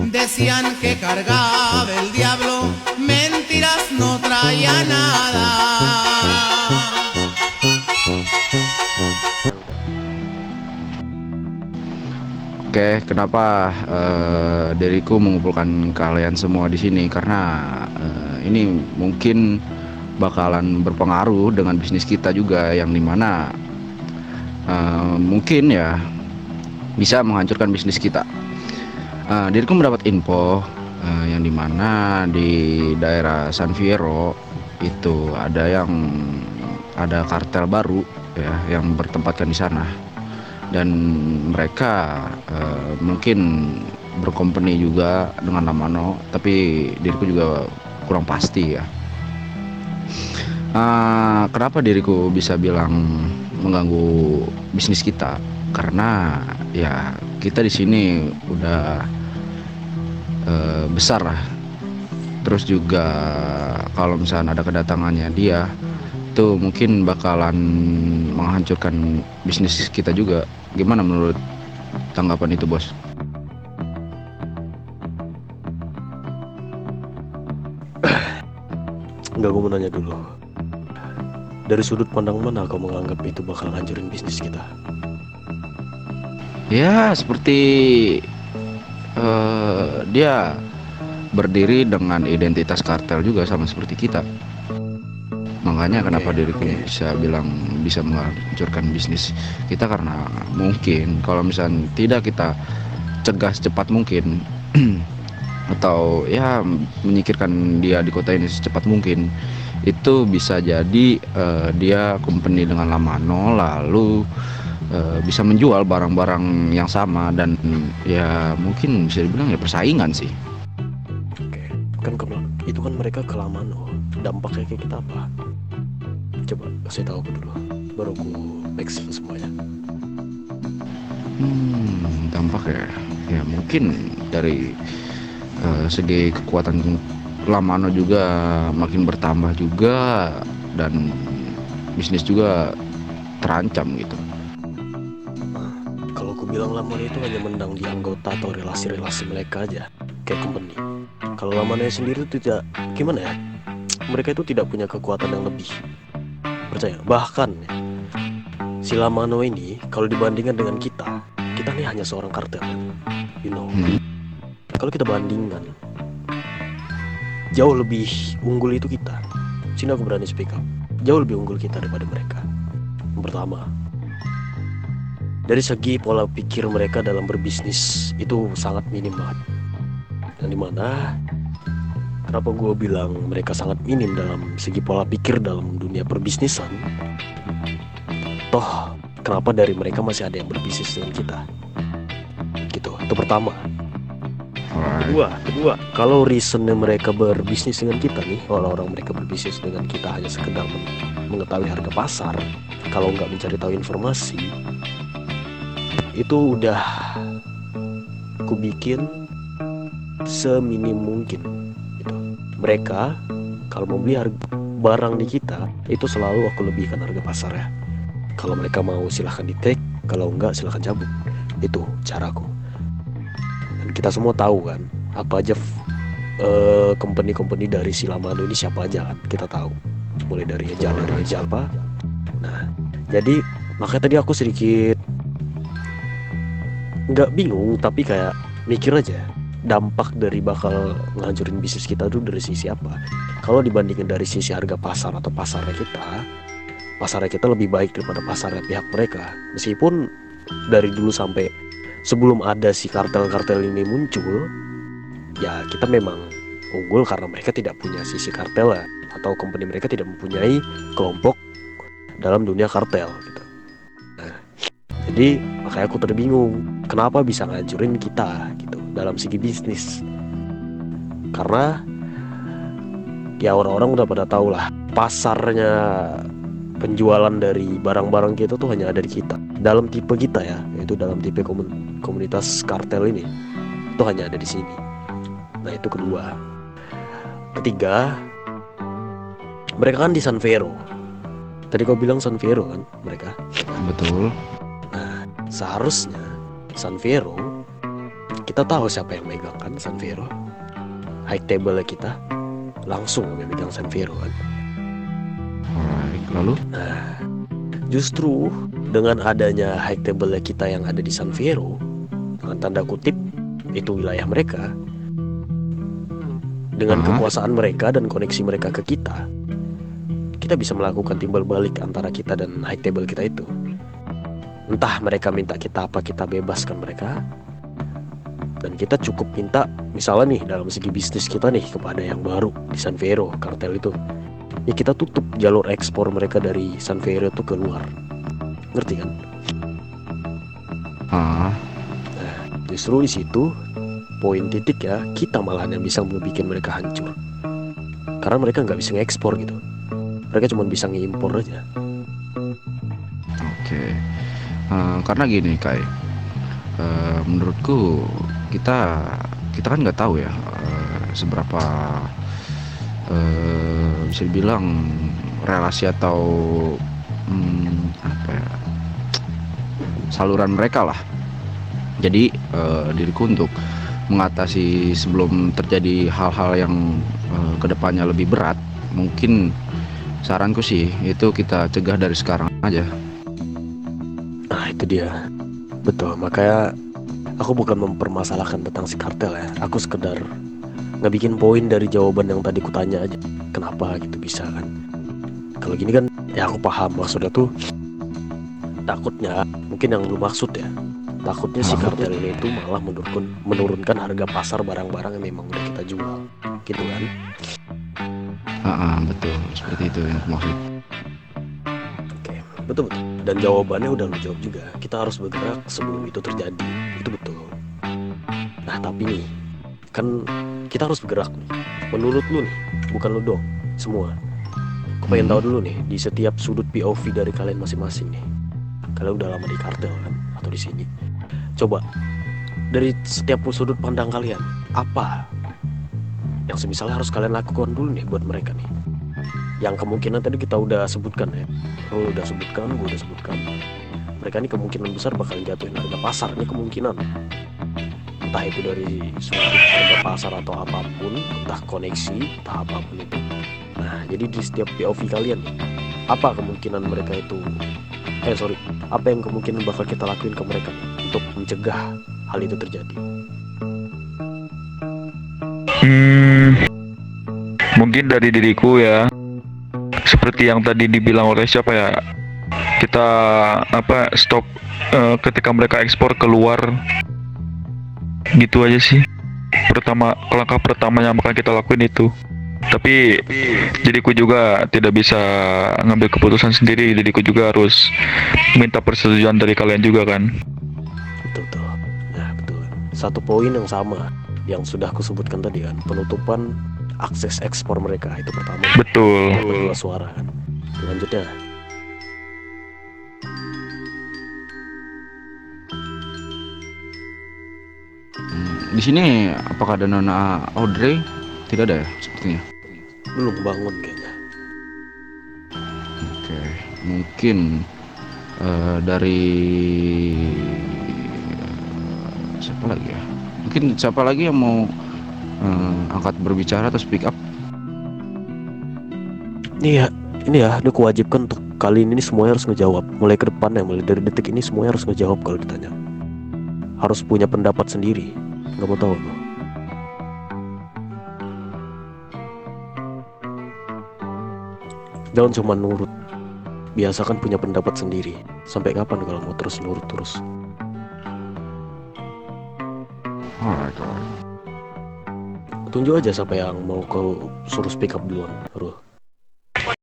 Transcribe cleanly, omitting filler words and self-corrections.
Decían que cargaba el diablo, mentiras no traía nada. Oke, kenapa diriku mengumpulkan kalian semua di sini? Karena ini mungkin bakalan berpengaruh dengan bisnis kita juga, yang dimana mungkin ya bisa menghancurkan bisnis kita. Diriku mendapat info yang dimana di daerah San Fierro itu ada kartel baru ya yang bertempatkan di sana, dan mereka mungkin berkompeni juga dengan Lamano, tapi diriku juga kurang pasti ya. Kenapa diriku bisa bilang mengganggu bisnis kita? Karena ya kita di sini udah besar lah. Terus juga kalau misalnya ada kedatangannya dia, itu mungkin bakalan menghancurkan bisnis kita juga. Gimana menurut tanggapan itu, bos? Enggak, gue mau nanya dulu. Dari sudut pandang mana kau menganggap itu bakal hancurin bisnis kita? Ya seperti dia berdiri dengan identitas kartel juga sama seperti kita. Makanya kenapa diriku bisa bilang bisa menghancurkan bisnis kita, karena mungkin kalau misalnya tidak kita cegah secepat mungkin atau ya menyingkirkan dia di kota ini secepat mungkin, itu bisa jadi dia company dengan Lamano, lalu bisa menjual barang-barang yang sama, dan ya mungkin bisa dibilang ya persaingan sih. Oke, kan itu kan mereka ke Lamano, dampaknya kayak kita apa? Coba kasih tahu aku dulu, baru aku make sense semuanya. Dampak ya mungkin dari segi kekuatan Lamano juga makin bertambah juga, dan bisnis juga terancam gitu. Kalau aku bilang Lamano itu hanya menang di anggota atau relasi-relasi mereka aja, kayak company. Kalau Lamano sendiri itu tidak, gimana ya, mereka itu tidak punya kekuatan yang lebih. Percaya, bahkan si Lamano ini kalau dibandingkan dengan kita nih hanya seorang kartel, you know. Kalau kita bandingkan, jauh lebih unggul itu kita. Sini aku berani speak up, jauh lebih unggul kita daripada mereka. Yang pertama, dari segi pola pikir mereka dalam berbisnis itu sangat minim banget. Dan dimana kenapa gue bilang mereka sangat minim dalam segi pola pikir dalam dunia perbisnisan? Toh kenapa dari mereka masih ada yang berbisnis dengan kita? Gitu, itu pertama. Kedua, kalau reasonnya mereka berbisnis dengan kita nih, orang-orang mereka berbisnis dengan kita hanya sekedar mengetahui harga pasar, kalau nggak mencari tahu informasi, itu udah aku bikin seminim mungkin gitu. Mereka kalau mau beli barang di kita, itu selalu aku lebihkan harga pasar ya. Kalau mereka mau silahkan di take, kalau enggak silahkan cabut. Itu caraku. Dan kita semua tahu kan apa aja company-company dari si Lamano ini siapa aja kan, kita tahu. Mulai dari Raja apa. Nah, jadi makanya tadi aku sedikit nggak bingung, tapi kayak mikir aja dampak dari bakal ngancurin bisnis kita tuh dari sisi apa. Kalau dibandingkan dari sisi harga pasar atau pasarnya kita lebih baik daripada pasarnya pihak mereka. Meskipun dari dulu sampai sebelum ada si kartel-kartel ini muncul, ya kita memang unggul karena mereka tidak punya sisi kartel ya, atau company mereka tidak mempunyai kelompok dalam dunia kartel gitu. Nah, jadi makanya aku terbingung kenapa bisa ngancurin kita gitu dalam segi bisnis. Karena ya orang-orang udah pada tahu lah, pasarnya penjualan dari barang-barang kita tuh hanya ada di kita, dalam tipe kita ya, yaitu dalam tipe komunitas kartel ini, itu hanya ada di sini. Nah itu kedua. Ketiga, mereka kan di San Fierro. Tadi kau bilang San Fierro kan mereka? Betul. Nah seharusnya Sanvero, kita tahu siapa yang megang kan Sanvero. High table kita langsung memegang Sanvero kan. Alright, lalu? Nah, justru dengan adanya high table kita yang ada di Sanvero, dengan tanda kutip itu wilayah mereka, dengan kekuasaan mereka dan koneksi mereka ke kita bisa melakukan timbal balik antara kita dan high table kita itu. Entah mereka minta kita apa, kita bebaskan mereka, dan kita cukup minta, misalnya nih dalam segi bisnis kita nih kepada yang baru di Sanvero, kartel itu, ya kita tutup jalur ekspor mereka dari Sanvero itu keluar. Ngerti kan? Nah, justru di situ poin titik ya, kita malahan yang bisa membuat mereka hancur, karena mereka nggak bisa ngekspor gitu. Mereka cuma bisa ngimpor aja. Oke. Karena gini Kai, menurutku kita kan nggak tahu ya seberapa bisa dibilang relasi atau apa ya, saluran mereka lah. Jadi diriku untuk mengatasi sebelum terjadi hal-hal yang kedepannya lebih berat, mungkin saranku sih itu kita cegah dari sekarang aja. Nah itu dia, betul. Makanya aku bukan mempermasalahkan tentang si kartel ya. Aku sekedar ngebikin poin dari jawaban yang tadi kutanya aja. Kenapa gitu bisa kan? Kalau gini kan ya aku paham maksudnya tuh. Takutnya mungkin yang lu maksud ya, takutnya si kartel ini tuh malah menurunkan harga pasar barang-barang yang memang udah kita jual, gitu kan? Betul, seperti itu yang aku maksud. Oke, betul. Dan jawabannya udah lu jawab juga. Kita harus bergerak sebelum itu terjadi. Itu betul. Nah tapi nih, kan kita harus bergerak nih. Menurut lu nih, bukan lu dong, semua. Aku pengen tahu dulu nih, di setiap sudut POV dari kalian masing-masing nih. Kalian udah lama di kartel kan, atau di sini. Coba dari setiap sudut pandang kalian, apa yang semisal harus kalian lakukan dulu nih buat mereka nih? Yang kemungkinan tadi kita udah sebutkan ya. Lu udah sebutkan, gue udah sebutkan. Mereka ini kemungkinan besar bakal jatuhin harga pasar. Ini kemungkinan. Entah itu dari suatu harga pasar atau apapun, entah koneksi, entah apapun itu. Nah, jadi di setiap POV kalian nih, apa kemungkinan mereka itu apa yang kemungkinan bakal kita lakuin ke mereka nih, untuk mencegah hal itu terjadi? Mungkin dari diriku ya, seperti yang tadi dibilang oleh siapa ya, kita stop ketika mereka ekspor keluar, gitu aja sih. Langkah pertama yang bakal kita lakuin itu. Tapi diriku juga tidak bisa ngambil keputusan sendiri. Diriku juga harus minta persetujuan dari kalian juga kan. Betul. Nah betul. Satu poin yang sama yang sudah aku sebutkan tadi kan, penutupan akses ekspor mereka itu pertama. Betul. Kedua suara kan. Selanjutnya Di sini apakah ada Nona Audrey? Tidak ada ya sepertinya. belum bangun kayaknya. Oke, mungkin dari siapa lagi ya? Mungkin siapa lagi yang mau angkat berbicara atau speak up? Ini ya, udah kewajibkan untuk kali ini semuanya harus ngejawab. Mulai ke depan ya, mulai dari detik ini semuanya harus ngejawab kalau ditanya. Harus punya pendapat sendiri. Gak mau tahu loh. Jangan cuma nurut. Biasakan punya pendapat sendiri. Sampai kapan kalau mau terus nurut terus? Alright. Tunjuk aja siapa yang mau kau suruh speak up duluan, Ruh.